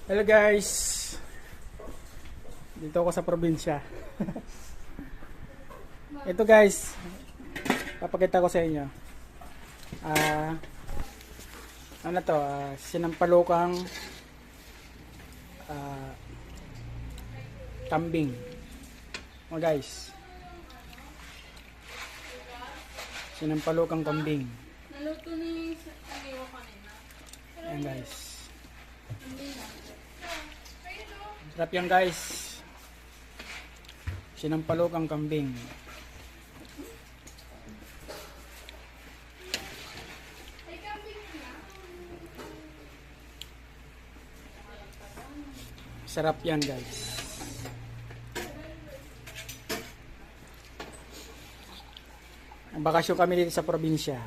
Hello guys, dito ako sa probinsya. Ito guys, papakita ko sa inyo. Ano to, sinampalukang kambing. O guys, sinampalukang kambing. Naluto ni Aniwa kanina. Ayan guys. Hindi na. Sarap yan guys. Sinampalukang kambing. Ay, kambing na. Sarap yan guys. Ang bakasyon kami dito sa probinsya.